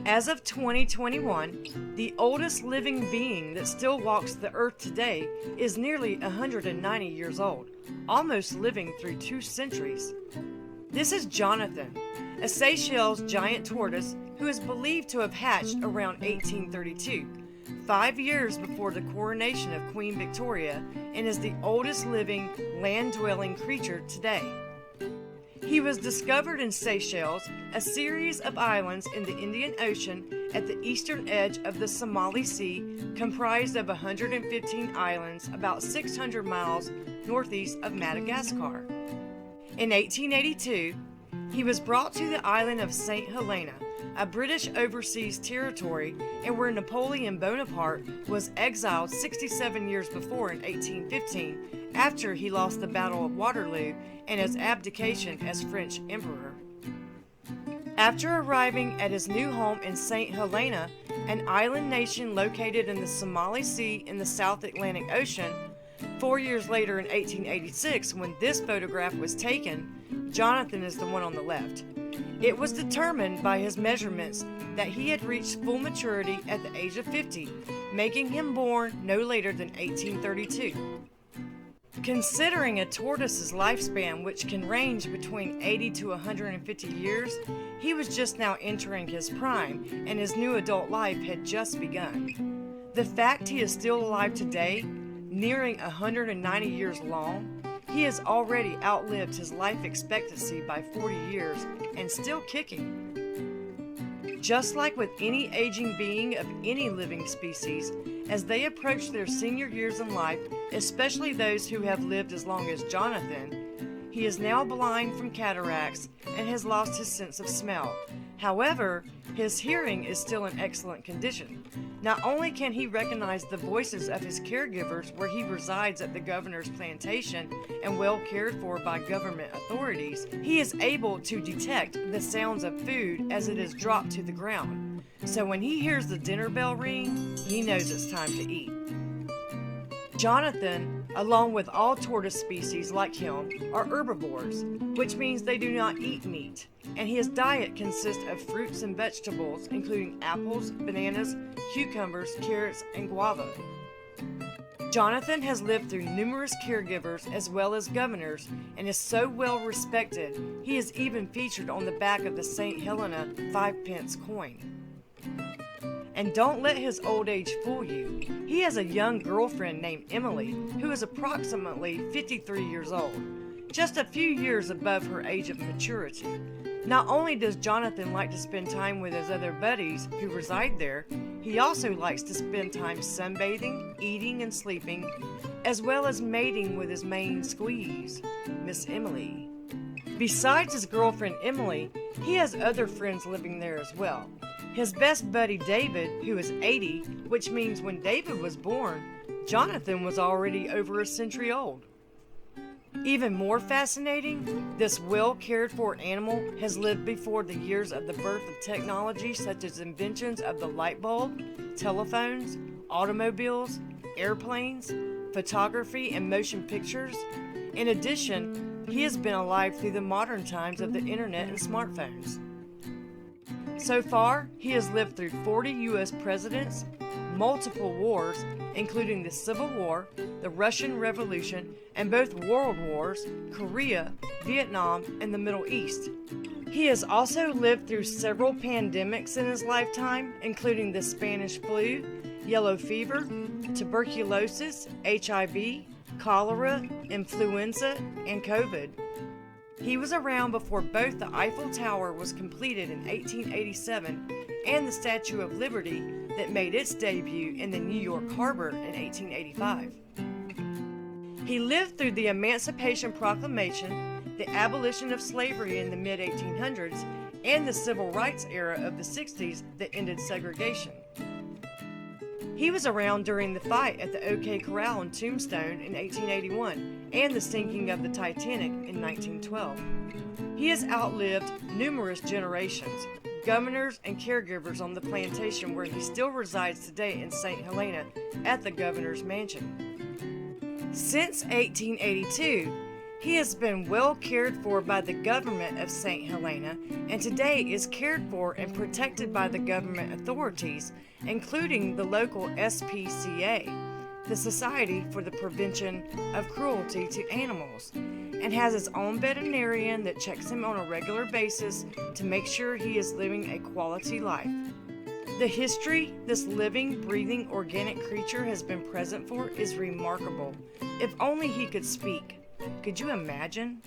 As of 2021, the oldest living being that still walks the earth today is nearly 190 years old, almost living through 2 centuries. This is Jonathan, a Seychelles giant tortoise who is believed to have hatched around 1832, 5 years before the coronation of Queen Victoria, and is the oldest living land-dwelling creature today. He was discovered in Seychelles, a series of islands in the Indian Ocean at the eastern edge of the Somali Sea, comprised of 115 islands about 600 miles northeast of Madagascar. In 1882, he was brought to the island of St. Helena, a British overseas territory, and where Napoleon Bonaparte was exiled 67 years before in 1815, after he lost the Battle of Waterloo and his abdication as French emperor. After arriving at his new home in St. Helena, an island nation located in the Somali Sea in the South Atlantic Ocean, 4 years later in 1886, when this photograph was taken, Jonathan is the one on the left. It was determined by his measurements that he had reached full maturity at the age of 50, making him born no later than 1832. Considering a tortoise's lifespan, which can range between 80 to 150 years, he was just now entering his prime, and his new adult life had just begun. The fact he is still alive today, nearing 190 years long, he has already outlived his life expectancy by 40 years and still kicking. Just like with any aging being of any living species, as they approach their senior years in life, especially those who have lived as long as Jonathan, he is now blind from cataracts and has lost his sense of smell. However, his hearing is still in excellent condition. Not only can he recognize the voices of his caregivers where he resides at the governor's plantation and well cared for by government authorities, he is able to detect the sounds of food as it is dropped to the ground. So when he hears the dinner bell ring, he knows it's time to eat. Jonathan, along with all tortoise species like him, are herbivores, which means they do not eat meat, and his diet consists of fruits and vegetables, including apples, bananas, cucumbers, carrots, and guava. Jonathan has lived through numerous caregivers as well as governors and is so well respected, he is even featured on the back of the St. Helena 5-pence coin. And don't let his old age fool you. He has a young girlfriend named Emily, who is approximately 53 years old, just a few years above her age of maturity. Not only does Jonathan like to spend time with his other buddies who reside there, he also likes to spend time sunbathing, eating, and sleeping, as well as mating with his main squeeze, Miss Emily. Besides his girlfriend Emily, he has other friends living there as well. His best buddy David, who is 80, which means when David was born, Jonathan was already over a century old. Even more fascinating, this well cared for animal has lived before the years of the birth of technology such as inventions of the light bulb, telephones, automobiles, airplanes, photography, and motion pictures. In addition, he has been alive through the modern times of the internet and smartphones. So far, he has lived through 40 U.S. presidents, multiple wars, including the Civil War, the Russian Revolution, and both World Wars, Korea, Vietnam, and the Middle East. He has also lived through several pandemics in his lifetime, including the Spanish flu, yellow fever, tuberculosis, HIV, cholera, influenza, and COVID. He was around before both the Eiffel Tower was completed in 1887 and the Statue of Liberty that made its debut in the New York Harbor in 1885. He lived through the Emancipation Proclamation, the abolition of slavery in the mid-1800s, and the Civil Rights era of the 60s that ended segregation. He was around during the fight at the OK Corral in Tombstone in 1881 and the sinking of the Titanic in 1912. He has outlived numerous generations, governors, and caregivers on the plantation where he still resides today in St. Helena at the governor's mansion. Since 1882, He has been well cared for by the government of St. Helena and today is cared for and protected by the government authorities, including the local SPCA, the Society for the Prevention of Cruelty to Animals, and has its own veterinarian that checks him on a regular basis to make sure he is living a quality life. The history this living, breathing, organic creature has been present for is remarkable. If only he could speak. Could you imagine?